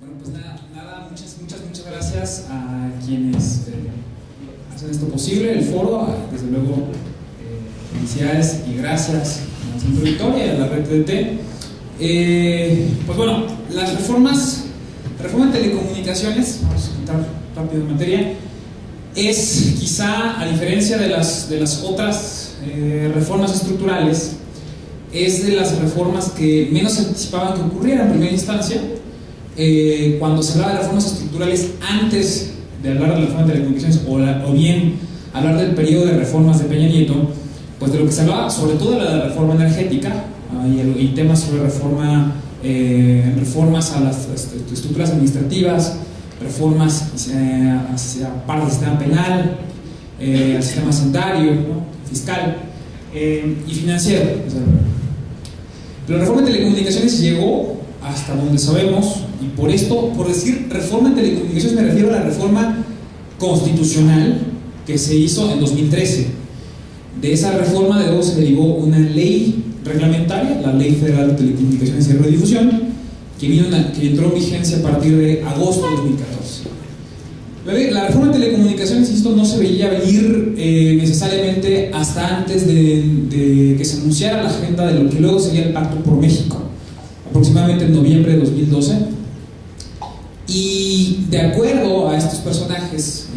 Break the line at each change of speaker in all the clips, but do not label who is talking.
Bueno, pues nada, muchas gracias a quienes hacen esto posible, el foro, desde luego, felicidades y gracias al Centro Victoria y a la red TDT. Pues bueno, la reforma en telecomunicaciones, vamos a entrar rápido en materia, es quizá, a diferencia de las otras reformas estructurales, es de las reformas que menos se anticipaban que ocurrieran en primera instancia. Cuando se hablaba de reformas estructurales antes de hablar de la reforma de telecomunicaciones o bien hablar del periodo de reformas de Peña Nieto, pues de lo que se hablaba sobre todo de la reforma energética y temas sobre reformas a las estructuras administrativas, reformas para el sistema penal, al sistema sanitario, ¿no? Fiscal y financiero. La reforma de telecomunicaciones llegó hasta donde sabemos, y por esto, por decir reforma en telecomunicaciones, me refiero a la reforma constitucional que se hizo en 2013. De esa reforma, de luego, se derivó una ley reglamentaria, la Ley Federal de Telecomunicaciones y Radiodifusión, que entró en vigencia a partir de agosto de 2014. La reforma de telecomunicaciones, insisto, no se veía venir necesariamente hasta antes de que se anunciara la agenda de lo que luego sería el Pacto por México, aproximadamente en noviembre de 2012. Y de acuerdo a estos personajes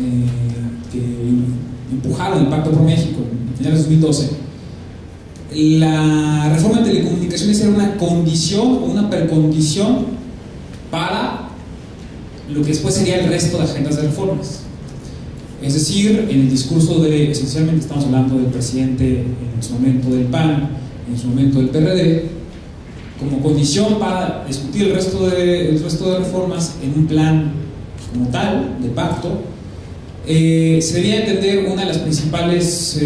que empujaron el Pacto por México en finales de 2012, la reforma de telecomunicaciones era una condición o una precondición para lo que después sería el resto de agendas de reformas. Es decir, en el discurso esencialmente estamos hablando del presidente en su momento del PAN, en su momento del PRD, como condición para discutir el resto de reformas en un plan como tal, de pacto, se debía entender una de las principales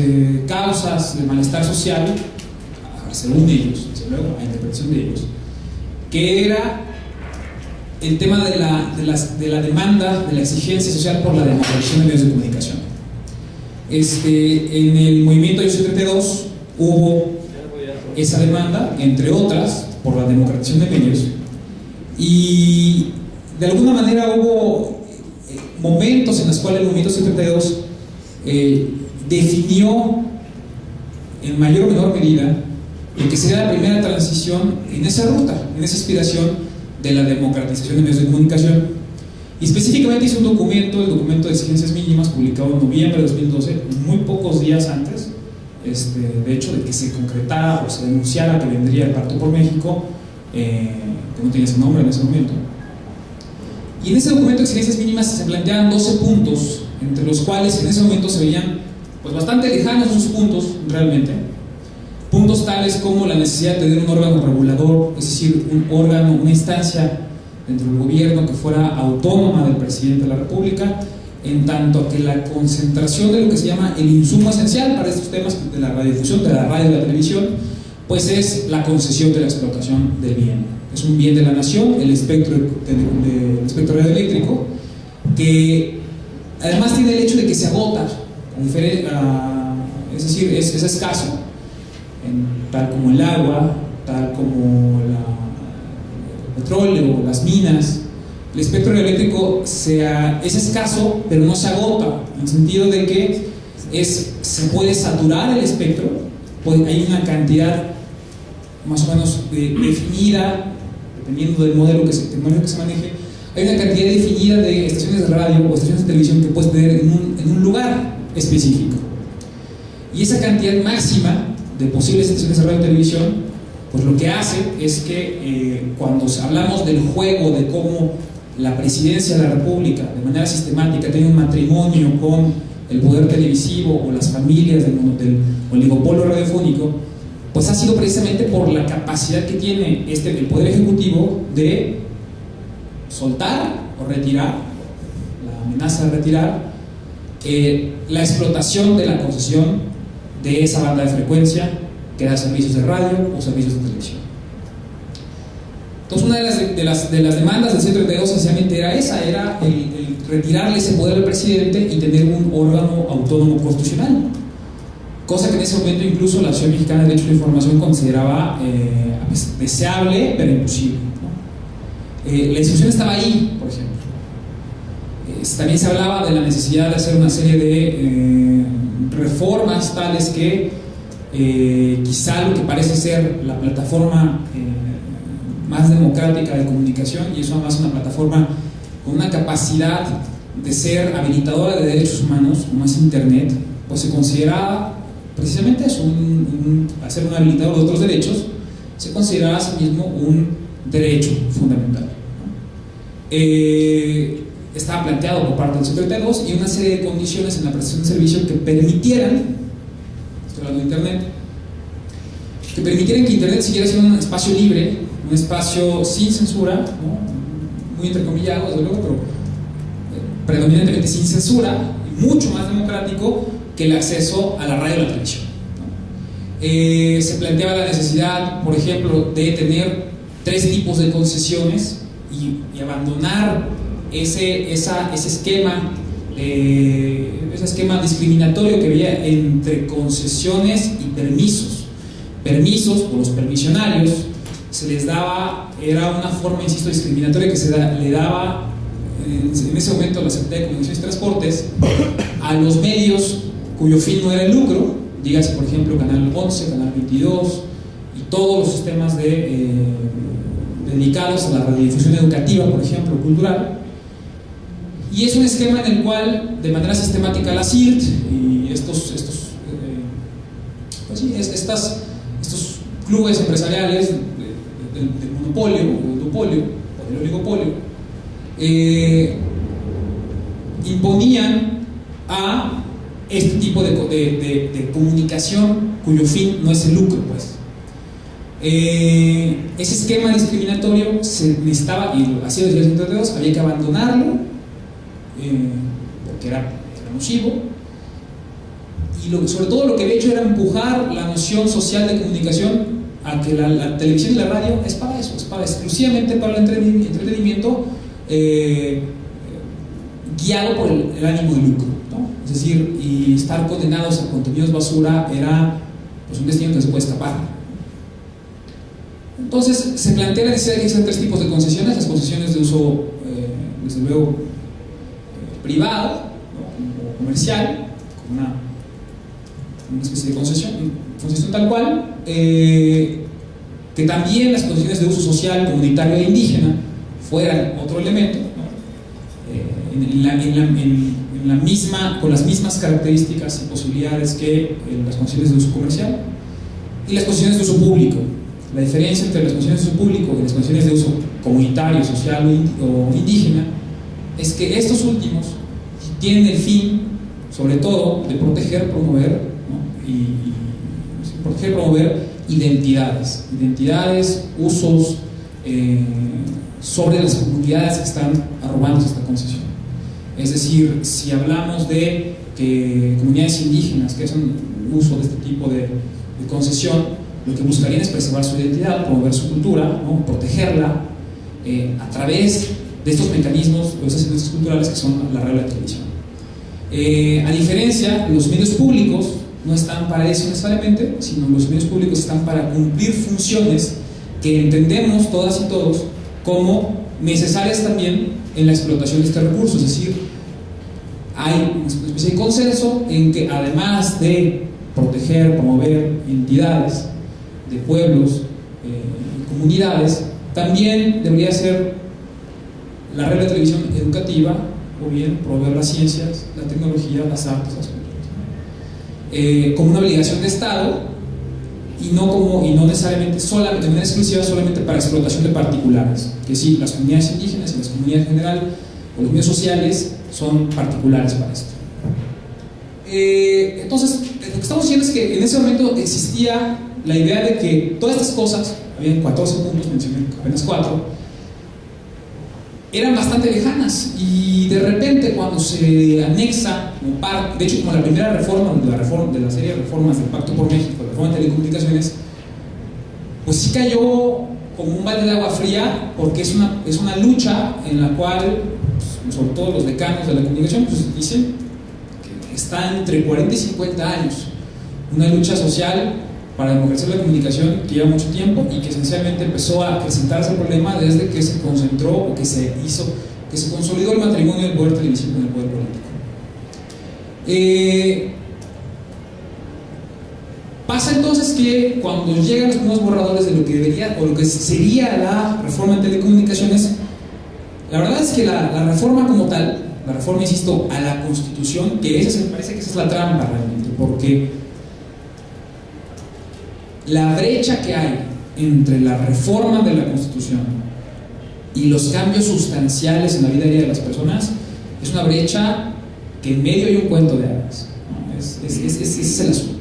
causas de malestar social, según ellos, desde luego, a interpretación de ellos, que era el tema de la demanda, de la exigencia social por la democratización de medios de comunicación. En el movimiento de 32 hubo esa demanda, entre otras, por la democratización de medios, y de alguna manera hubo momentos en los cuales el movimiento 32 definió en mayor o menor medida lo que sería la primera transición en esa ruta, en esa aspiración de la democratización de medios de comunicación. Y específicamente hizo un documento, el documento de exigencias mínimas, publicado en noviembre de 2012, muy pocos días antes, de hecho, de que se concretara o se denunciara que vendría el Pacto por México, que no tenía ese nombre en ese momento. Y en ese documento de exigencias mínimas se planteaban 12 puntos, entre los cuales en ese momento se veían pues bastante lejanos esos puntos realmente. Puntos tales como la necesidad de tener un órgano regulador, es decir, un órgano, una instancia dentro del gobierno que fuera autónoma del presidente de la República, en tanto que la concentración de lo que se llama el insumo esencial para estos temas de la radiodifusión, de la radio y la televisión, pues es la concesión de la explotación del bien. Es un bien de la nación, el espectro radioeléctrico, que además tiene el hecho de que se agota, es decir, es escaso, tal como el agua, tal como el petróleo, las minas. El espectro radioeléctrico es escaso, pero no se agota, en el sentido de que se puede saturar el espectro, hay una cantidad más o menos definida, dependiendo del modelo tecnológico que se maneje, hay una cantidad definida de estaciones de radio o estaciones de televisión que puedes tener en un lugar específico. Y esa cantidad máxima de posibles estaciones de radio y televisión, pues lo que hace es que cuando hablamos del juego de cómo la presidencia de la República de manera sistemática tiene un matrimonio con el poder televisivo o las familias del oligopolio radiofónico, pues ha sido precisamente por la capacidad que tiene el Poder Ejecutivo de soltar o retirar, la amenaza de retirar, la explotación de la concesión de esa banda de frecuencia que da servicios de radio o servicios de televisión. Entonces, una de las demandas del 132 esencialmente era esa, era el retirarle ese poder al presidente y tener un órgano autónomo constitucional, cosa que en ese momento incluso la Asociación Mexicana de Derecho a la Información consideraba deseable pero imposible, ¿no? la discusión estaba ahí, por ejemplo. También se hablaba de la necesidad de hacer una serie de reformas tales que quizá lo que parece ser la plataforma más democrática de comunicación, y eso además una plataforma con una capacidad de ser habilitadora de derechos humanos, como es Internet, pues se consideraba precisamente eso, al ser un habilitador de otros derechos, se consideraba a sí mismo un derecho fundamental, ¿no? Estaba planteado por parte del 52 y una serie de condiciones en la prestación de servicio que permitieran, estoy hablando de Internet, que permitieran que Internet siguiera siendo un espacio libre, un espacio sin censura, ¿no? Muy entrecomillado, desde luego, pero predominantemente sin censura, y mucho más democrático que el acceso a la radio y la televisión, ¿no? Se planteaba la necesidad, por ejemplo, de tener 3 tipos de concesiones y abandonar ese esquema discriminatorio que había entre concesiones y permisos. Permisos, por los permisionarios, se les daba, era una forma, insisto, discriminatoria que le daba en ese momento la Secretaría de Comunicaciones y Transportes a los medios cuyo fin no era el lucro, dígase por ejemplo Canal 11, Canal 22 y todos los sistemas dedicados a la radiodifusión educativa, por ejemplo, cultural. Y es un esquema en el cual, de manera sistemática, la CIRT y estos clubes empresariales del monopolio, o duopolio, o del oligopolio, imponían a este tipo de comunicación cuyo fin no es el lucro, pues. Ese esquema discriminatorio se necesitaba, y así lo decía el 52, había que abandonarlo, porque era nocivo, y sobre todo lo que había hecho era empujar la noción social de comunicación a que la televisión y la radio es para eso, es exclusivamente para el entretenimiento, guiado por el ánimo de lucro, ¿no? Es decir, y estar condenados a contenidos basura era pues un destino que no se puede escapar. Entonces se plantea la necesidad de que existan 3 tipos de concesiones: las concesiones de uso desde luego privado, ¿no? O comercial, como una especie de concesión tal cual, que también las concesiones de uso social, comunitario e indígena fueran otro elemento, ¿no? Con las mismas características y posibilidades que las concesiones de uso comercial, y las concesiones de uso público. La diferencia entre las concesiones de uso público y las concesiones de uso comunitario, social o indígena es que estos últimos tienen el fin, sobre todo, de proteger, promover, ¿no? Promover identidades, usos sobre las comunidades que están arrogándose esta concesión. Es decir, si hablamos de que comunidades indígenas que hacen uso de este tipo de concesión, lo que buscarían es preservar su identidad, promover su cultura, ¿no? Protegerla a través de estos mecanismos, de esas industrias culturales que son la radio y la televisión. A diferencia, los medios públicos no están para eso necesariamente, sino los medios públicos están para cumplir funciones que entendemos todas y todos como necesarias también en la explotación de este recurso. Es decir, hay una especie de consenso en que, además de proteger, promover entidades de pueblos y comunidades, también debería ser la red de televisión educativa, o bien promover las ciencias, la tecnología, las artes, las culturas, como una obligación de Estado, y no necesariamente solamente, de manera exclusiva, solamente para explotación de particulares. Que sí, las comunidades indígenas y las comunidades en general, o los medios sociales, son particulares para esto. Entonces, lo que estamos diciendo es que en ese momento existía la idea de que todas estas cosas, había 14 puntos, mencioné apenas 4, eran bastante lejanas, y de repente cuando se anexa como parte, de hecho como la primera reforma de la serie de reformas del Pacto por México, la reforma de telecomunicaciones, pues sí cayó como un balde de agua fría, porque es una lucha en la cual, pues, sobre todo los decanos de la comunicación, pues dicen que está entre 40 y 50 años, una lucha social para democratizar la comunicación que lleva mucho tiempo y que esencialmente empezó a acrecentarse el problema desde que se concentró o que se consolidó el matrimonio del poder televisivo con el poder político. Pasa entonces que cuando llegan los primeros borradores de lo que debería o lo que sería la reforma en telecomunicaciones, la verdad es que la reforma como tal, la reforma, insisto, a la Constitución, que me parece que esa es la trampa realmente, porque la brecha que hay entre la reforma de la Constitución y los cambios sustanciales en la vida diaria de las personas es una brecha que en medio hay un cuento de hadas, ¿no? Ese es el asunto.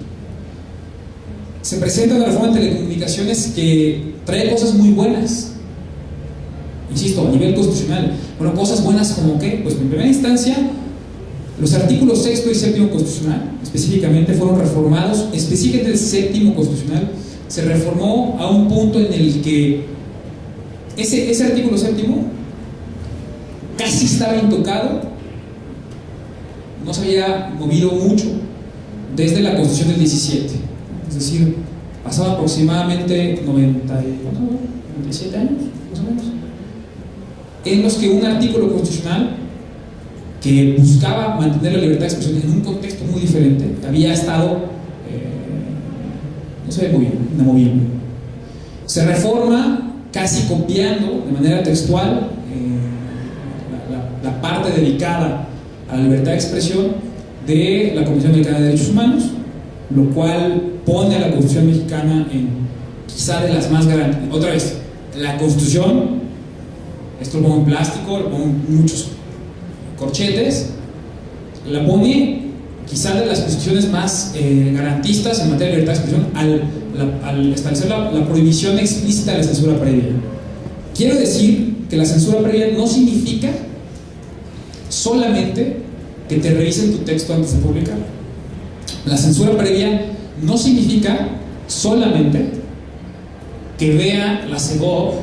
Se presenta una reforma de telecomunicaciones que trae cosas muy buenas, insisto, a nivel constitucional. Bueno, cosas buenas como ¿qué? Pues en primera instancia, los artículos 6 y 7 constitucional específicamente fueron reformados, específicamente el 7 constitucional se reformó a un punto en el que ese artículo 7 casi estaba intocado, no se había movido mucho desde la Constitución del 17. Es decir, pasaba aproximadamente 97 años, más o menos, en los que un artículo constitucional que buscaba mantener la libertad de expresión en un contexto muy diferente había estado, no sé, muy inamovible. Se reforma casi copiando de manera textual la parte dedicada a la libertad de expresión de la Comisión Mexicana de Derechos Humanos, lo cual pone a la Constitución mexicana en quizá de las más grandes. Otra vez, la Constitución, esto lo pongo en plástico, lo pongo en muchos corchetes, la pone quizá de las constituciones más garantistas en materia de libertad de expresión al establecer la prohibición explícita de la censura previa. Quiero decir que la censura previa no significa solamente que te revisen tu texto antes de publicar. La censura previa no significa solamente que vea la CEGOP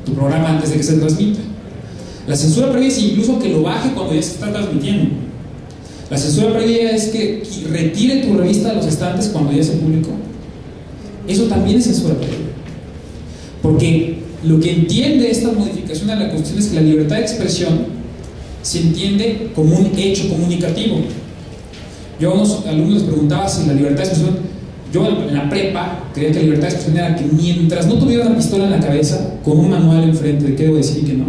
tu programa antes de que se transmita. La censura previa es incluso que lo baje cuando ya se está transmitiendo. La censura previa es que retire tu revista de los estantes cuando ya se publicó. Eso también es censura previa. Porque lo que entiende esta modificación a la Constitución es que la libertad de expresión se entiende como un hecho comunicativo. Yo a unos alumnos les preguntaba si la libertad de expresión, yo en la prepa creía que la libertad de expresión era que mientras no tuviera una pistola en la cabeza con un manual enfrente de qué debo decir y qué no,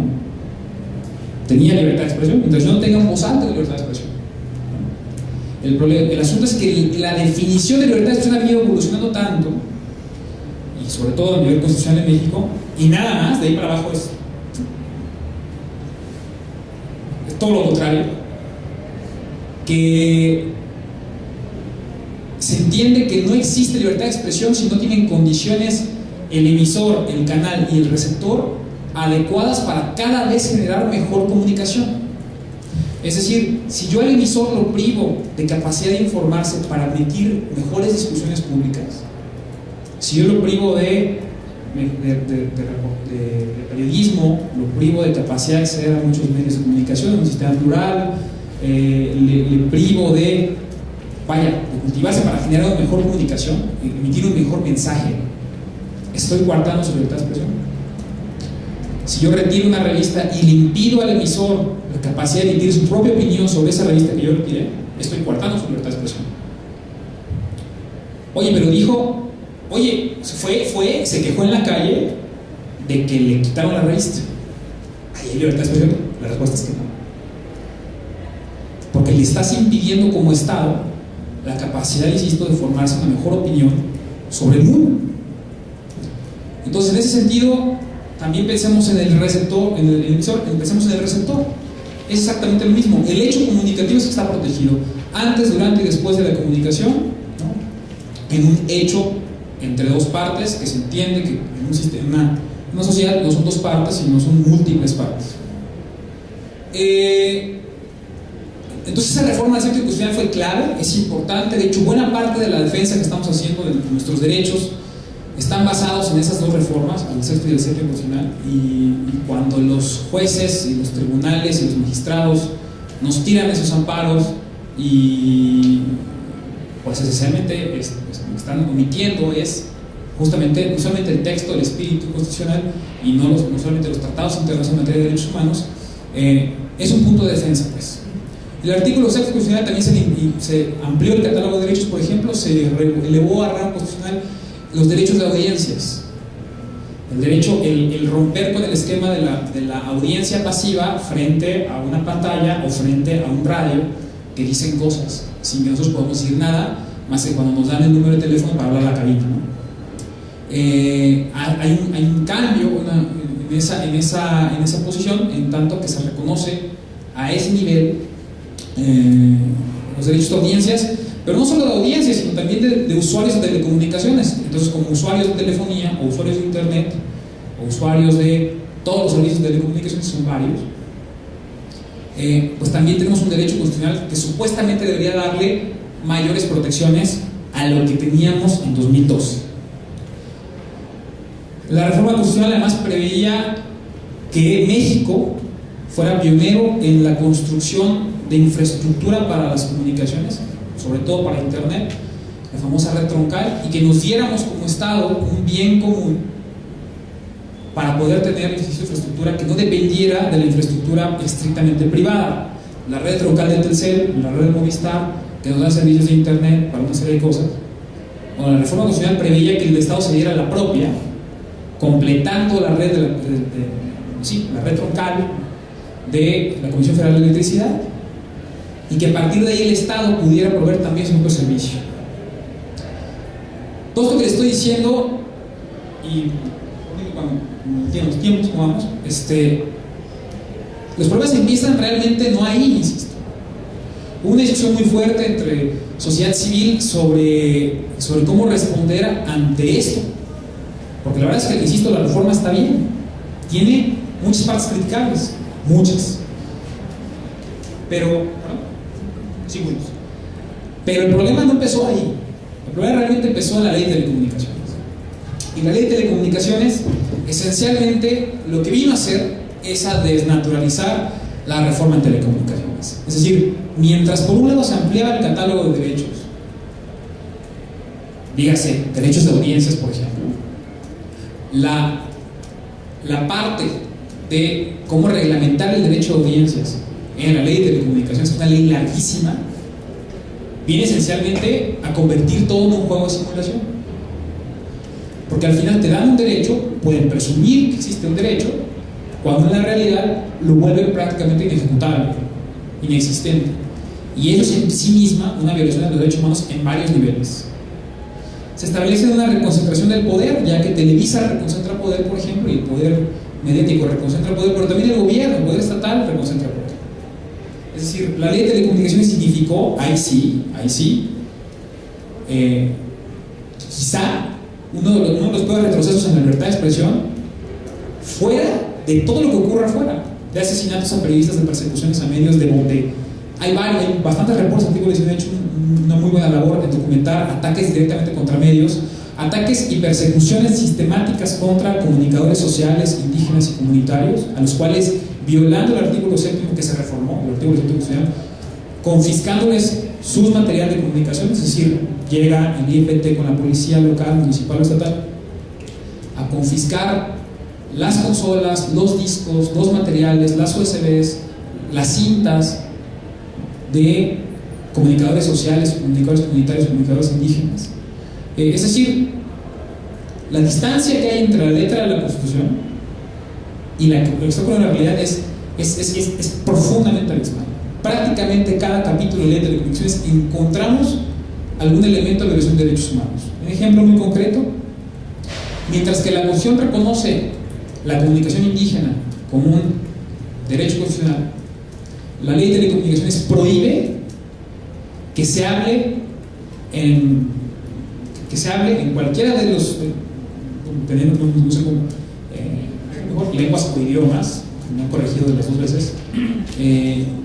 tenía libertad de expresión. Mientras yo no tenga un voz alta de libertad de expresión. El asunto es que la definición de libertad de expresión ha ido evolucionando tanto, y sobre todo a nivel constitucional en México, y nada más, de ahí para abajo es todo lo contrario, que se entiende que no existe libertad de expresión si no tienen condiciones el emisor, el canal y el receptor adecuadas para cada vez generar mejor comunicación. Es decir, si yo al emisor lo privo de capacidad de informarse para admitir mejores discusiones públicas, si yo lo privo de periodismo, lo privo de capacidad de acceder a muchos medios de comunicación en un sistema plural, le privo de cultivarse para generar una mejor comunicación, emitir un mejor mensaje, estoy coartando su libertad de expresión. Si yo retiro una revista y le impido al emisor la capacidad de emitir su propia opinión sobre esa revista que yo retiré, estoy coartando su libertad de expresión. Oye, pero dijo, se quejó en la calle de que le quitaron la revista. ¿Ahí hay libertad de expresión? La respuesta es que no. Porque le estás impidiendo como Estado la capacidad, insisto, de formarse una mejor opinión sobre el mundo. Entonces, en ese sentido, también pensemos en el receptor, en el emisor, pensemos en el receptor. Es exactamente lo mismo. El hecho comunicativo es que está protegido antes, durante y después de la comunicación, ¿no? En un hecho entre dos partes que se entiende que en un sistema, una sociedad no son dos partes, sino son múltiples partes. Entonces esa reforma del Centro Constitucional fue clave, es importante. De hecho, buena parte de la defensa que estamos haciendo de nuestros derechos están basados en esas dos reformas, el sexto y el séptimo constitucional, y cuando los jueces y los tribunales y los magistrados nos tiran esos amparos y pues esencialmente que están omitiendo es justamente no solamente el texto, el espíritu constitucional y no solamente los tratados internacionales en materia de derechos humanos, es un punto de defensa, pues. El artículo 6 constitucional también se amplió el catálogo de derechos, por ejemplo, se elevó a rango constitucional los derechos de audiencias. El derecho, el romper con el esquema de la audiencia pasiva frente a una pantalla o frente a un radio que dicen cosas sin que nosotros podamos decir nada, más que cuando nos dan el número de teléfono para hablar a la cabina, ¿no? Hay un cambio en esa posición, en tanto que se reconoce a ese nivel los derechos de audiencias, pero no solo de audiencias, sino también de usuarios de telecomunicaciones. Entonces, como usuarios de telefonía, o usuarios de internet, o usuarios de todos los servicios de telecomunicaciones, son varios, pues también tenemos un derecho constitucional que supuestamente debería darle mayores protecciones a lo que teníamos en 2012. La reforma constitucional además preveía que México fuera pionero en la construcción de infraestructura para las comunicaciones, sobre todo para internet, la famosa red troncal, y que nos diéramos como Estado un bien común para poder tener infraestructura que no dependiera de la infraestructura estrictamente privada. La red troncal de Telcel, la red de Movistar, que nos da servicios de internet para una serie de cosas. Bueno, la reforma constitucional preveía que el Estado se diera la propia, completando la red la red troncal de la Comisión Federal de Electricidad, y que a partir de ahí el Estado pudiera proveer también su propio servicio. Todo esto que les estoy diciendo, y cuando tienen los tiempos como vamos, los problemas empiezan realmente no ahí, insisto. Hubo una discusión muy fuerte entre sociedad civil sobre cómo responder ante esto, porque la verdad es que, insisto, la reforma está bien, tiene muchas partes criticables, muchas, pero el problema no empezó ahí. El problema realmente empezó en la ley de telecomunicaciones. Y la ley de telecomunicaciones, esencialmente, lo que vino a hacer es a desnaturalizar la reforma en telecomunicaciones. Es decir, mientras por un lado se ampliaba el catálogo de derechos, dígase, derechos de audiencias, por ejemplo, la parte de cómo reglamentar el derecho de audiencias en la ley de telecomunicaciones, una ley larguísima, viene esencialmente a convertir todo en un juego de simulación. Porque al final te dan un derecho, pueden presumir que existe un derecho, cuando en la realidad lo vuelven prácticamente inejecutable, inexistente. Y eso es en sí misma una violación de los derechos humanos en varios niveles. Se establece una reconcentración del poder, ya que Televisa reconcentra poder, por ejemplo, y el poder mediático reconcentra poder, pero también el gobierno, el poder estatal reconcentra poder. Es decir, la ley de telecomunicaciones significó, ahí sí, quizá uno de los peores retrocesos en la libertad de expresión, fuera de todo lo que ocurre afuera, de asesinatos a periodistas, de persecuciones a medios, de donde hay bastantes reportes, artículos, que han hecho una muy buena labor en documentar ataques directamente contra medios, ataques y persecuciones sistemáticas contra comunicadores sociales, indígenas y comunitarios, a los cuales, violando el artículo 7 que se reformó, el artículo 7 constitucional, confiscándoles sus materiales de comunicación, es decir, llega el IFT con la policía local, municipal o estatal a confiscar las consolas, los discos, los materiales, las USBs, las cintas de comunicadores sociales, comunicadores comunitarios, comunicadores indígenas. Es decir, la distancia que hay entre la letra de la Constitución y lo que está con la realidad es profundamente abismal. Prácticamente cada capítulo de ley de telecomunicaciones encontramos algún elemento de violación de derechos humanos. Un ejemplo muy concreto: mientras que la Constitución reconoce la comunicación indígena como un derecho constitucional, la ley de telecomunicaciones prohíbe que se hable en cualquiera de los, no sé cómo, mejor lenguas o idiomas, no he corregido de las dos veces,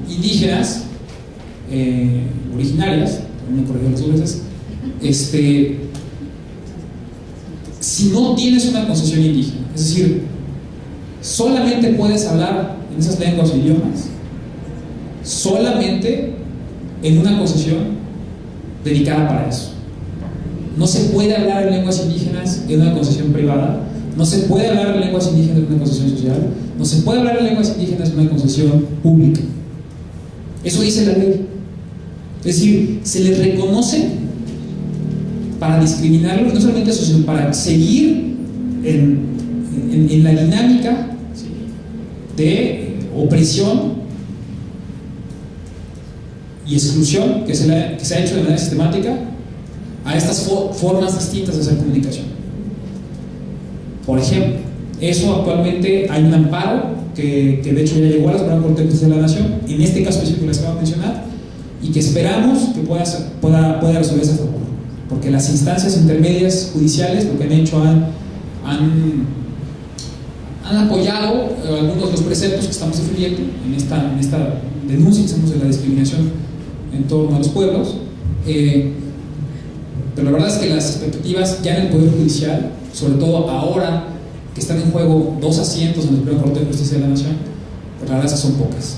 indígenas, originarias, no he corregido las dos veces, si no tienes una concesión indígena. Es decir, solamente puedes hablar en esas lenguas o idiomas solamente en una concesión dedicada para eso. no se puede hablar en lenguas indígenas en una concesión privada, no se puede hablar en lenguas indígenas en una concesión social, no se puede hablar en lenguas indígenas en una concesión pública. Eso dice la ley. Es decir, se les reconoce para discriminarlos, no solamente eso, sino para seguir en la dinámica, ¿sí?, de opresión y exclusión que se ha hecho de manera sistemática a estas formas distintas de hacer comunicación. Por ejemplo, eso actualmente hay un amparo que de hecho ya llegó a la Suprema Corte de Justicia de la Nación, en este caso específico que les acabo de mencionar, y que esperamos que pueda resolverse a favor, porque las instancias intermedias judiciales lo que han hecho han apoyado algunos de los preceptos que estamos defendiendo en esta denuncia que hacemos de la discriminación en torno a los pueblos, pero la verdad es que las expectativas ya en el Poder Judicial, sobre todo ahora que están en juego 2 asientos en la Suprema Corte de Justicia de la Nación, pues la verdad es que son pocas.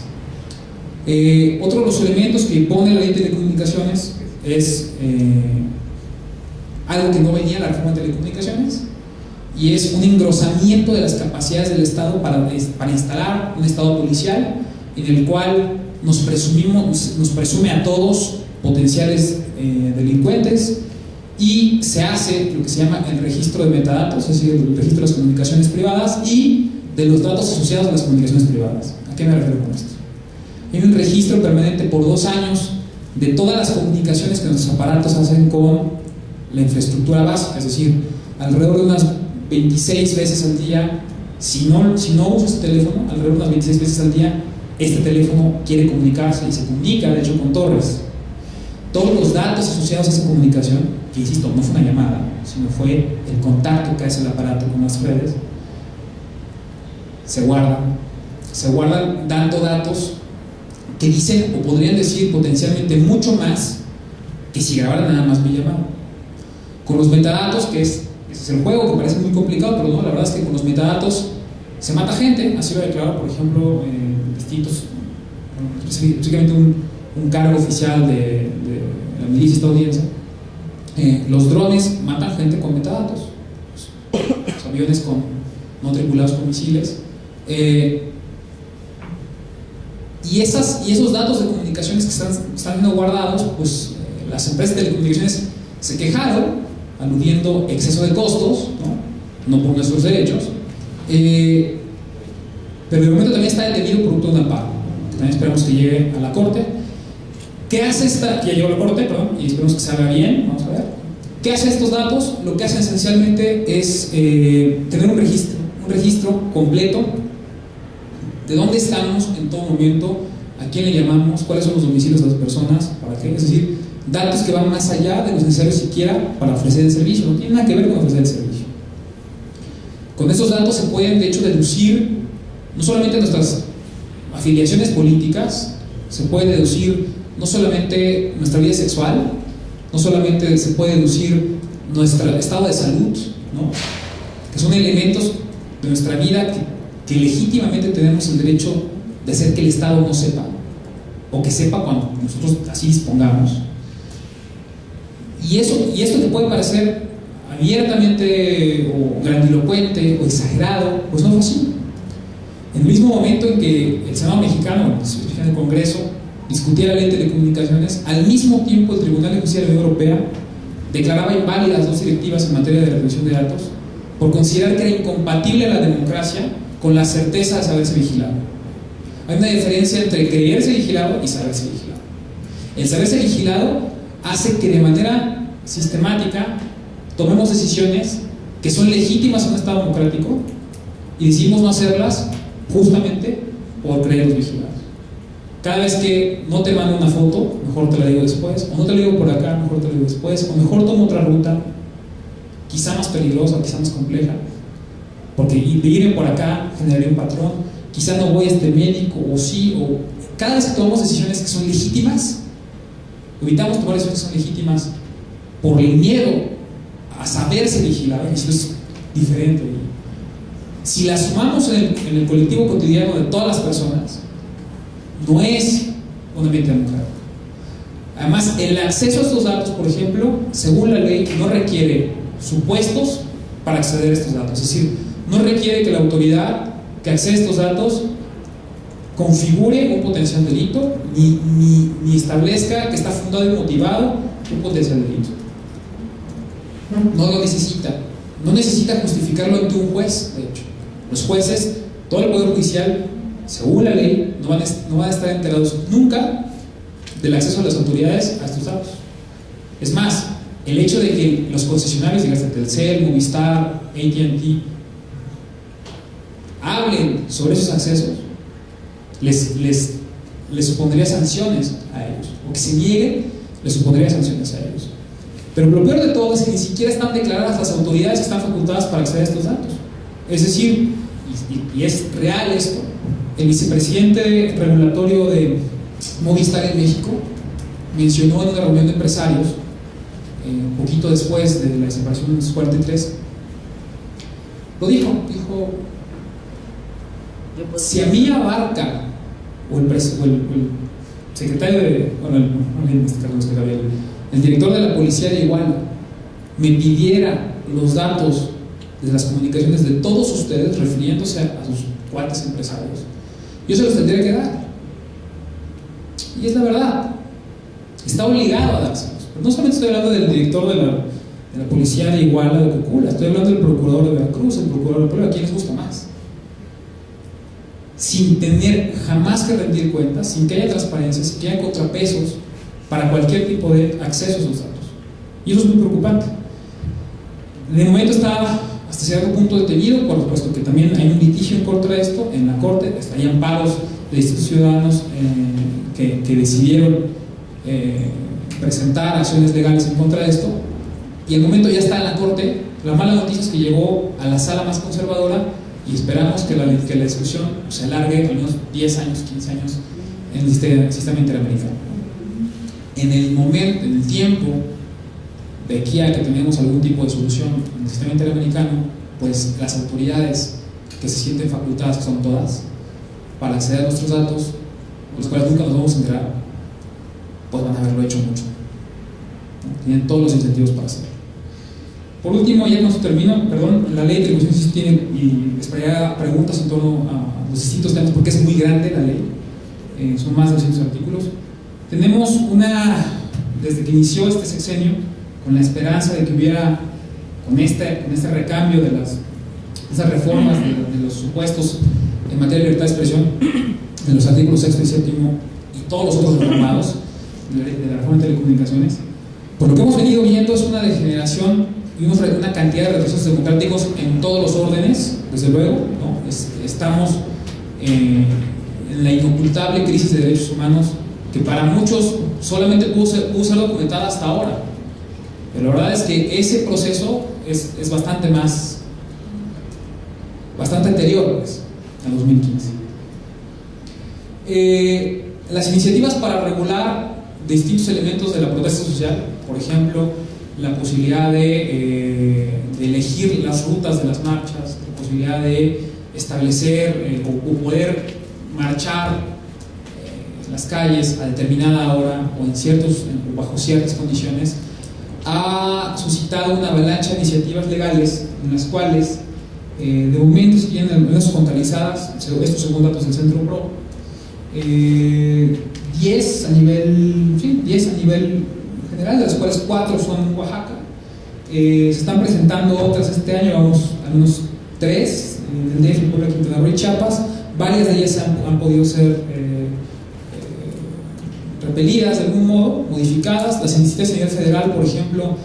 Otro de los elementos que impone la ley de telecomunicaciones es algo que no venía en la reforma de telecomunicaciones, y es un engrosamiento de las capacidades del Estado para instalar un Estado policial en el cual nos presume a todos potenciales delincuentes, y se hace lo que se llama el registro de metadatos, es decir, el registro de las comunicaciones privadas y de los datos asociados a las comunicaciones privadas. ¿A qué me refiero con esto? Hay un registro permanente por 2 años de todas las comunicaciones que nuestros aparatos hacen con la infraestructura básica, es decir, alrededor de unas 26 veces al día, si no usas este teléfono, alrededor de unas 26 veces al día, este teléfono quiere comunicarse y se comunica, de hecho, con torres. Todos los datos asociados a esa comunicación, que insisto, no fue una llamada, sino fue el contacto que hace el aparato con las redes, se guardan dando datos que dicen o podrían decir potencialmente mucho más que si grabaran nada más mi llamada. Con los metadatos, ese es el juego, que parece muy complicado, pero no, la verdad es que con los metadatos se mata gente. Así lo ha declarado, por ejemplo, distintos, específicamente un cargo oficial de la milicia estadounidense. Los drones matan gente con metadatos, los aviones no tripulados con misiles, y esos datos de comunicaciones que están siendo guardados, pues las empresas de telecomunicaciones se quejaron, aludiendo exceso de costos, no por nuestros derechos, pero de momento también está detenido producto de un amparo, que también esperamos que llegue a la Corte. ¿Qué hace que ya llegó a la Corte, perdón, y esperemos que se haga bien? Vamos a ver. ¿Qué hacen estos datos? Lo que hacen esencialmente es tener un registro completo de dónde estamos en todo momento, a quién le llamamos, cuáles son los domicilios de las personas, para qué, es decir, datos que van más allá de lo necesario siquiera para ofrecer el servicio, no tiene nada que ver con ofrecer el servicio. Con estos datos se pueden de hecho deducir no solamente nuestras afiliaciones políticas, se puede deducir no solamente nuestra vida sexual, no solamente se puede deducir nuestro estado de salud, ¿no?, que son elementos de nuestra vida que legítimamente tenemos el derecho de hacer que el Estado no sepa, o que sepa cuando nosotros así dispongamos. Y esto que puede parecer abiertamente o grandilocuente o exagerado, pues no fue así. En el mismo momento en que el Senado mexicano, en el Congreso, discutía la ley de telecomunicaciones, al mismo tiempo el Tribunal de Justicia de la Unión Europea declaraba inválidas 2 directivas en materia de retención de datos por considerar que era incompatible la democracia con la certeza de saberse vigilado. Hay una diferencia entre creerse vigilado y saberse vigilado. El saberse vigilado hace que de manera sistemática tomemos decisiones que son legítimas en un Estado democrático y decidimos no hacerlas justamente por creerlos vigilados. Cada vez que no te mando una foto, mejor te la digo después, o no te la digo por acá, mejor te la digo después, o mejor tomo otra ruta, quizá más peligrosa, quizá más compleja, porque de irme por acá generaría un patrón, quizá no voy a este médico, o sí, o cada vez que tomamos decisiones que son legítimas, evitamos tomar decisiones que son legítimas por el miedo a saberse vigilado, y eso es diferente. Si la sumamos en el colectivo cotidiano de todas las personas, no es un ambiente democrático. Además, el acceso a estos datos, por ejemplo, según la ley, no requiere supuestos para acceder a estos datos. Es decir, no requiere que la autoridad que accede a estos datos configure un potencial delito, ni establezca que está fundado y motivado un potencial delito. No lo necesita. No necesita justificarlo ante un juez, de hecho. Los jueces, todo el Poder Judicial, según la ley, no van a estar enterados nunca del acceso de las autoridades a estos datos. Es más, el hecho de que los concesionarios, digamos, Telcel, Movistar, AT&T, hablen sobre esos accesos, les supondría sanciones a ellos, o que se nieguen, les supondría sanciones a ellos. Pero lo peor de todo es que ni siquiera están declaradas las autoridades que están facultadas para acceder a estos datos. Es decir, y es real esto, el vicepresidente regulatorio de Movistar en México mencionó en una reunión de empresarios, poquito después de la separación de los 43, lo dijo, si a mí Abarca o el secretario de, el director de la policía de Iguala me pidiera los datos de las comunicaciones de todos ustedes, refiriéndose a sus cuates empresarios, yo se los tendría que dar. Y es la verdad, está obligado a dárselos. No solamente estoy hablando del director de la policía de Iguala, de Cocula, estoy hablando del procurador de Veracruz, el procurador de Puebla. ¿A quién les gusta más? Sin tener jamás que rendir cuentas, sin que haya transparencia, sin que haya contrapesos para cualquier tipo de acceso a esos datos. Y eso es muy preocupante. De momento está hasta cierto punto detenido, por supuesto que también hay un litigio en contra de esto, en la Corte, hay amparos de distintos ciudadanos que decidieron presentar acciones legales en contra de esto, y el momento ya está en la Corte. La mala noticia es que llegó a la sala más conservadora y esperamos que la discusión se alargue al menos 10 años, 15 años en el sistema interamericano. En el tiempo de aquí a que tenemos algún tipo de solución en el sistema interamericano, pues las autoridades que se sienten facultadas, que son todas, para acceder a nuestros datos, los cuales nunca nos vamos a enterar, pues van a haberlo hecho mucho. Tienen todos los incentivos para hacerlo. Por último, ya con termino, la ley de telecomunicaciones tiene, y esperaría preguntas en torno a los distintos temas, porque es muy grande la ley, son más de 200 artículos. Tenemos desde que inició este sexenio, con la esperanza de que hubiera, con este recambio de esas reformas de los supuestos en materia de libertad de expresión, de los artículos 6 y 7 y todos los otros reformados de la reforma de telecomunicaciones, pues lo que hemos venido viendo es una degeneración y una cantidad de retrocesos democráticos en todos los órdenes, desde luego, ¿no? Estamos en la inocultable crisis de derechos humanos, que para muchos solamente pudo ser documentada hasta ahora, pero la verdad es que ese proceso es bastante anterior, pues, a 2015. Las iniciativas para regular distintos elementos de la protesta social, por ejemplo, la posibilidad de elegir las rutas de las marchas, la posibilidad de establecer o poder marchar en las calles a determinada hora o bajo ciertas condiciones, ha suscitado una avalancha de iniciativas legales en las cuales de momento se tienen al menos contabilizadas, estos según datos del Centro PRO, 10 a nivel general, de las cuales 4 son en Oaxaca. Se están presentando otras este año, vamos al menos 3 en el DF, Puebla, Quintana Roo y Chiapas. Varias de ellas han podido ser repelidas de algún modo, modificadas. Las iniciativas a nivel federal, por ejemplo,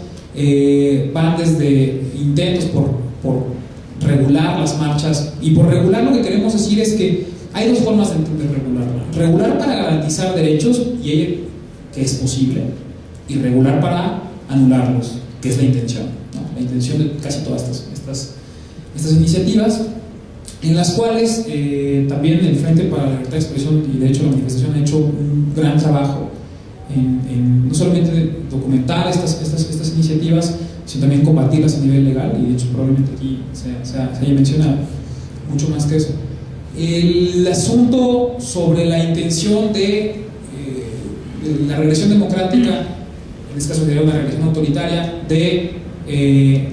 van desde intentos por regular las marchas, y por regular lo que queremos decir es que hay dos formas de regular para garantizar derechos, y que es posible, y regular para anularlos, que es la intención, ¿no? La intención de casi todas estas iniciativas, en las cuales también el Frente para la Libertad de Expresión y de hecho la manifestación ha hecho un gran trabajo en no solamente documentar estas iniciativas, sino también combatirlas a nivel legal, y de hecho probablemente aquí se haya mencionado mucho más que eso. El asunto sobre la intención de la regresión democrática, en este caso sería una regresión autoritaria, de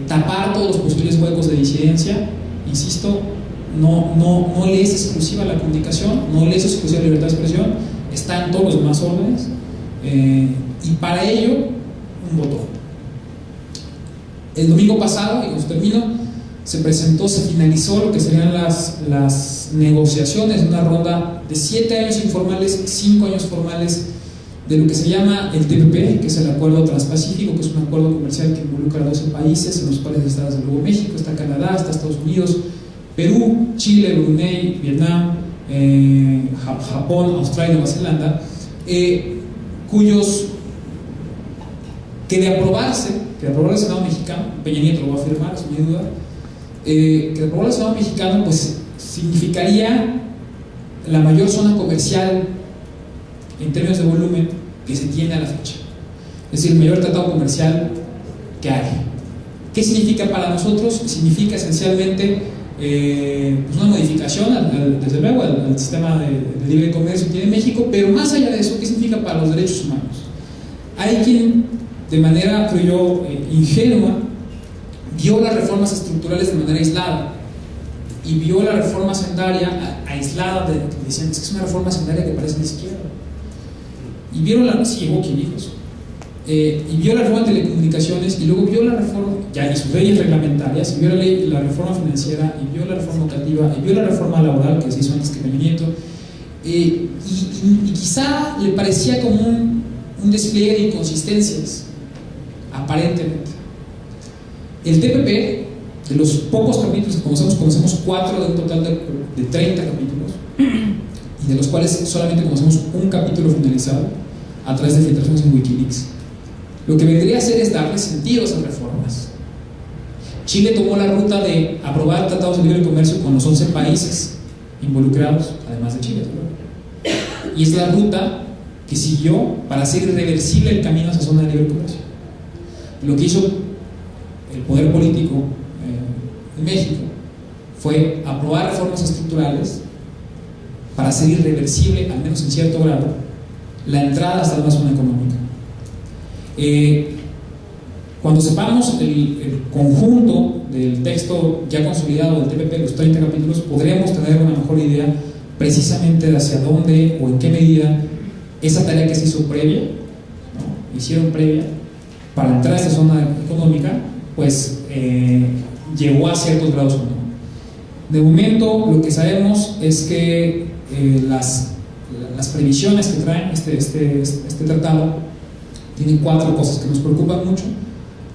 tapar todos los posibles huecos de disidencia. Insisto, no le es exclusiva la comunicación, no le es exclusiva la libertad de expresión, está en todos los demás órdenes, y para ello un botón. El domingo pasado, y con esto termino, se finalizó lo que serían las negociaciones, una ronda de 7 años informales, 5 años formales, de lo que se llama el TPP, que es el Acuerdo Transpacífico, que es un acuerdo comercial que involucra a 12 países, en los cuales está desde luego México, está Canadá, está Estados Unidos, Perú, Chile, Brunei, Vietnam, Japón, Australia y Nueva Zelanda, cuyos, que de aprobarse el Senado mexicano, Peña Nieto lo va a firmar, es mi duda, que de aprobar el Senado mexicano, pues significaría la mayor zona comercial en términos de volumen que se tiene a la fecha, es decir, el mayor tratado comercial que hay. ¿Qué significa para nosotros? Significa esencialmente pues una modificación, desde luego, al sistema de libre comercio que tiene México, pero más allá de eso, ¿qué significa para los derechos humanos? Hay quien, de manera, creo yo, ingenua, vio las reformas estructurales de manera aislada y vio la reforma hacendaria aislada, decían, es que es una reforma hacendaria que parece de izquierda, y vieron sí, hubo quien dijo eso, y vio la reforma de telecomunicaciones, y luego vio la reforma, ya y sus leyes reglamentarias, y vio la reforma financiera, y vio la reforma educativa, y vio la reforma laboral que se hizo antes que Peña Nieto, y quizá le parecía como un despliegue de inconsistencias, aparentemente. El TPP, de los pocos capítulos que conocemos 4 de un total de 30 capítulos, y de los cuales solamente conocemos un capítulo finalizado a través de filtraciones en Wikileaks. Lo que vendría a hacer es darle sentido a esas reformas. Chile tomó la ruta de aprobar tratados de libre comercio con los 11 países involucrados, además de Chile, y es la ruta que siguió para hacer irreversible el camino a esa zona de libre comercio. Lo que hizo el poder político en México fue aprobar reformas estructurales para hacer irreversible, al menos en cierto grado, la entrada hasta la zona económica. Cuando sepamos el conjunto del texto ya consolidado del TPP, los 30 capítulos, podremos tener una mejor idea precisamente de hacia dónde o en qué medida esa tarea que se hizo previa, ¿no? Hicieron previa para entrar a esta zona económica, pues llegó a ciertos grados o no. De momento, lo que sabemos es que las previsiones que traen este tratado tienen 4 cosas que nos preocupan mucho.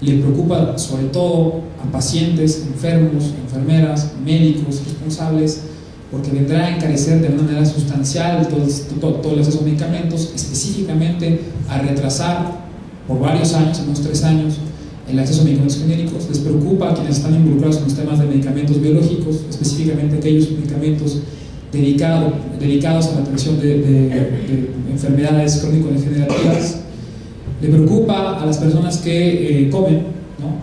Le preocupa sobre todo a pacientes, enfermos, enfermeras, médicos, responsables, porque vendrá a encarecer de una manera sustancial todo el acceso a medicamentos, específicamente a retrasar por varios años, unos 3 años, el acceso a medicamentos genéricos. Les preocupa a quienes están involucrados en los temas de medicamentos biológicos, específicamente aquellos medicamentos dedicados a la atención de enfermedades crónico-degenerativas. Le preocupa a las personas que comen, ¿no?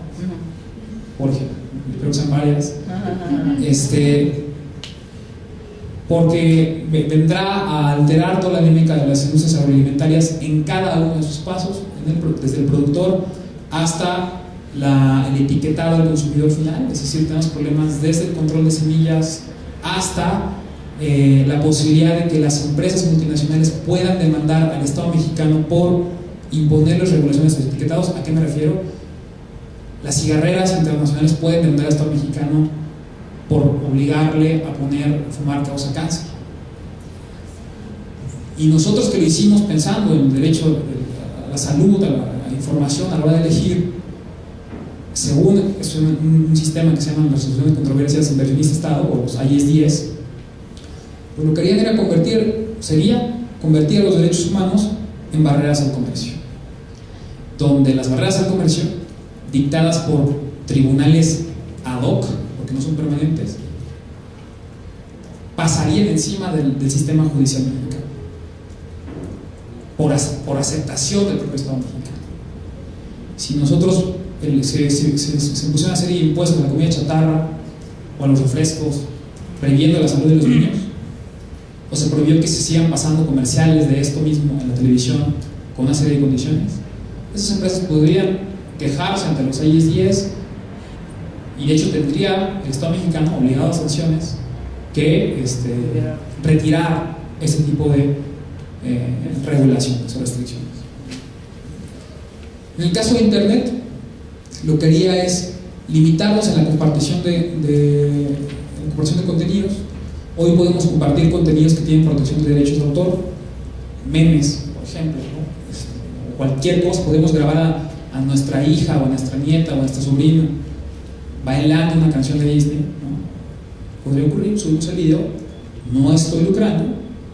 Por ejemplo, creo que son varias, porque vendrá a alterar toda la dinámica de las industrias agroalimentarias en cada uno de sus pasos, desde el productor hasta el etiquetado del consumidor final. Es decir, tenemos problemas desde el control de semillas hasta la posibilidad de que las empresas multinacionales puedan demandar al Estado mexicano por imponerles regulaciones a los etiquetados. ¿A qué me refiero? Las cigarreras internacionales pueden demandar al Estado mexicano por obligarle a fumar causa cáncer. Y nosotros que lo hicimos pensando en el derecho a la salud, a la información a la hora de elegir, según es un sistema que se llama la resolución de controversias inversionista-Estado, o los ISDS, pues lo que querían era convertir a los derechos humanos en barreras al comercio, donde las barreras al comercio, dictadas por tribunales ad hoc, porque no son permanentes, pasarían encima del sistema judicial mexicano por aceptación del propio Estado mexicano. Si nosotros se pusieron a hacer impuestos a la comida chatarra o a los refrescos, previendo la salud de los niños, o se prohibió que se sigan pasando comerciales de esto mismo en la televisión, con una serie de condiciones. Esas empresas podrían quejarse ante los ISDS y de hecho tendría el Estado mexicano obligado a sanciones que retirar ese tipo de regulaciones o restricciones. En el caso de Internet, lo que haría es limitarnos en la compartición de contenidos. Hoy podemos compartir contenidos que tienen protección de derechos de autor, memes, por ejemplo, ¿no? O cualquier cosa. Podemos grabar a nuestra hija o a nuestra nieta o a nuestra sobrina bailando una canción de Disney, ¿no? Podría ocurrir, subimos el video, no estoy lucrando,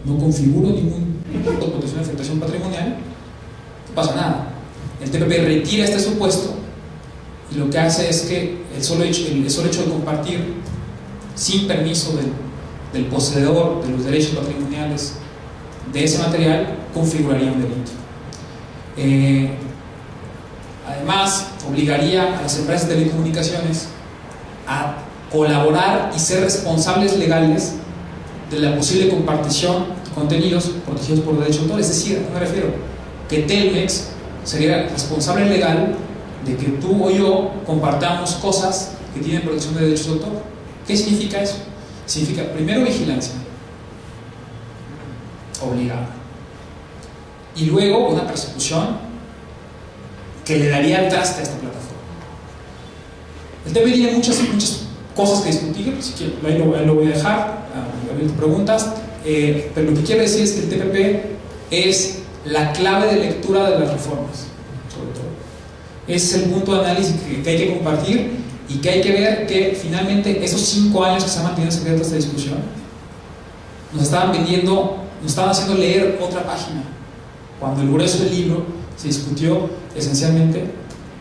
no configuro ningún tipo de protección de afectación patrimonial, no pasa nada. El TPP retira este supuesto y lo que hace es que el solo hecho de compartir sin permiso del poseedor de los derechos patrimoniales de ese material configuraría un delito. Además, obligaría a las empresas de telecomunicaciones a colaborar y ser responsables legales de la posible compartición de contenidos protegidos por derecho de autor. Es decir, ¿a qué me refiero? Que Telmex sería responsable legal de que tú o yo compartamos cosas que tienen protección de derechos de autor. ¿Qué significa eso? Significa, primero, vigilancia obligada, y luego una persecución que le daría el traste a esta plataforma. El TPP tiene muchas cosas que discutir, si quiero, ahí lo voy a dejar, a ver preguntas, pero lo que quiero decir es que el TPP es la clave de lectura de las reformas, sobre todo. Ese es el punto de análisis que hay que compartir y que hay que ver que finalmente esos 5 años que se han mantenido secreta esta discusión nos estaban haciendo leer otra página, cuando el grueso del libro se discutió esencialmente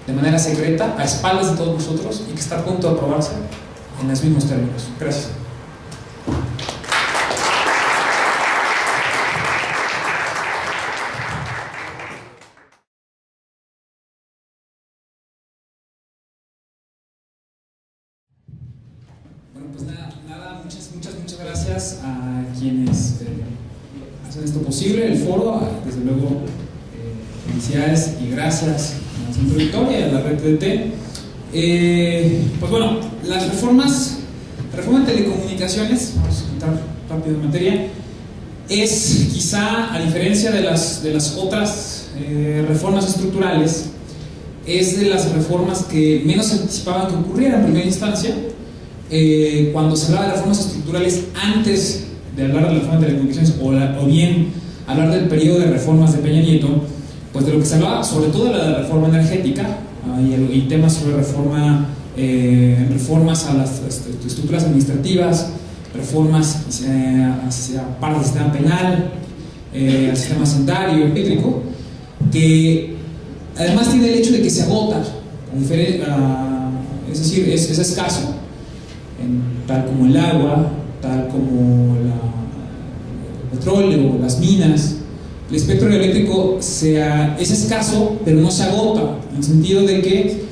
de manera secreta, a espaldas de todos nosotros, y que está a punto de aprobarse en los mismos términos. Gracias. Bueno, pues nada, muchas gracias a quienes hacen esto posible, el foro, desde luego, felicidades y gracias a Centro Victoria y a la red TDT. Pues bueno, la reforma de telecomunicaciones, vamos a entrar rápido en materia, es quizá, a diferencia de las otras reformas estructurales, es de las reformas que menos se anticipaban que ocurrieran en primera instancia. Cuando se hablaba de reformas estructurales antes de hablar de la reforma de telecomunicaciones, o bien hablar del periodo de reformas de Peña Nieto, pues de lo que se hablaba, sobre todo de la reforma energética, y temas sobre reformas a las estructuras administrativas, reformas hacia parte del sistema penal, al sistema sanitario, eléctrico, que además tiene el hecho de que se agota, es decir, es escaso, tal como el agua, tal como el petróleo, las minas. El espectro eléctrico es escaso, pero no se agota, en el sentido de que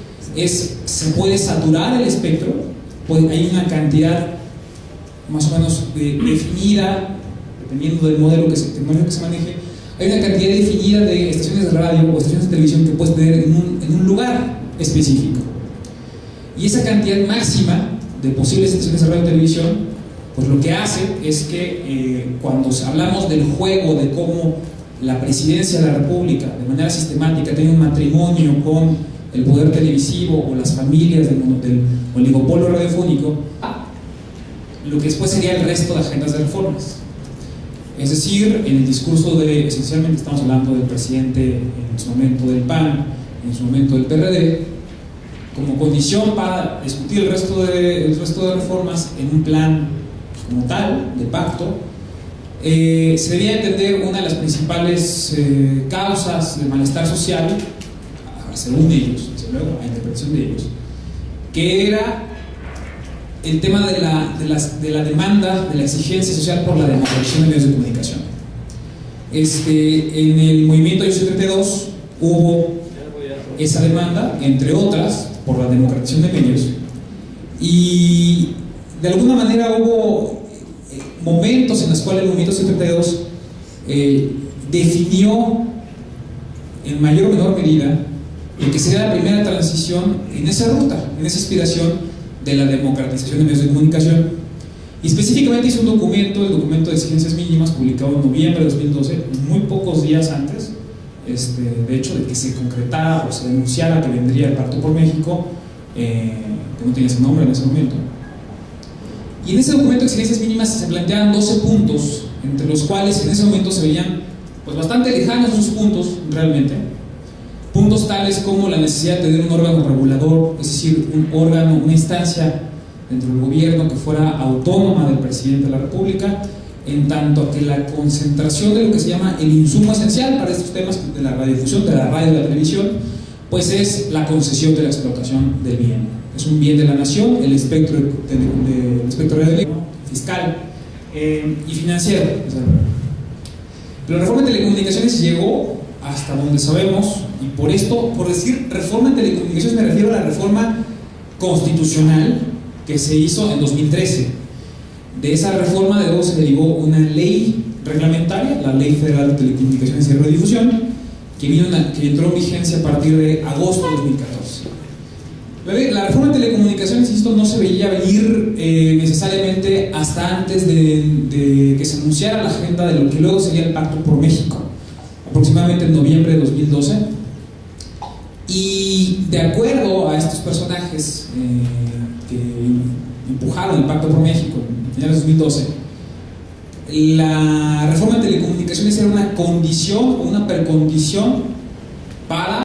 se puede saturar el espectro, hay una cantidad más o menos definida, dependiendo del modelo que se maneje, hay una cantidad definida de estaciones de radio o estaciones de televisión que puedes tener en un lugar específico. Y esa cantidad máxima de posibles estaciones de radio y televisión, pues lo que hace es que cuando hablamos del juego de cómo la presidencia de la República de manera sistemática tiene un matrimonio con el poder televisivo o las familias del oligopolio radiofónico, lo que después sería el resto de agendas de reformas. Es decir, en el discurso esencialmente estamos hablando del presidente en su momento del PAN, en su momento del PRD, como condición para discutir el resto de reformas en un plan como tal, de pacto. Se debía entender una de las principales causas de malestar social, según ellos, desde luego, a interpretación de ellos, que era el tema de la demanda, de la exigencia social por la democratización de medios de comunicación. En el movimiento de 72 hubo esa demanda, entre otras, por la democratización de medios, y de alguna manera hubo momentos en los cuales el movimiento 72 definió en mayor o menor medida lo que sería la primera transición en esa ruta, en esa aspiración de la democratización de medios de comunicación. Y específicamente hizo un documento, el documento de exigencias mínimas, publicado en noviembre de 2012, muy pocos días antes, de hecho, de que se concretara o se denunciara que vendría el Pacto por México, que no tenía ese nombre en ese momento. Y en ese documento de exigencias mínimas se planteaban 12 puntos, entre los cuales en ese momento se veían pues bastante lejanos esos puntos realmente. Puntos tales como la necesidad de tener un órgano regulador, es decir, un órgano, una instancia dentro del gobierno que fuera autónoma del presidente de la República, en tanto que la concentración de lo que se llama el insumo esencial para estos temas de la radiodifusión, de la radio y de la televisión, pues es la concesión de la explotación del bien. Es un bien de la nación, el espectro fiscal y financiero. Pero la reforma de telecomunicaciones llegó hasta donde sabemos, y por esto, por decir reforma en telecomunicaciones, me refiero a la reforma constitucional que se hizo en 2013. De esa reforma de luego se derivó una ley reglamentaria, la Ley Federal de Telecomunicaciones y Radiodifusión, que entró en vigencia a partir de agosto de 2014. La reforma de telecomunicaciones, insisto, no se veía venir necesariamente hasta antes de que se anunciara la agenda de lo que luego sería el Pacto por México, aproximadamente en noviembre de 2012. Y de acuerdo a estos personajes que empujaron el Pacto por México en finales de 2012, la reforma de telecomunicaciones era una condición o una precondición para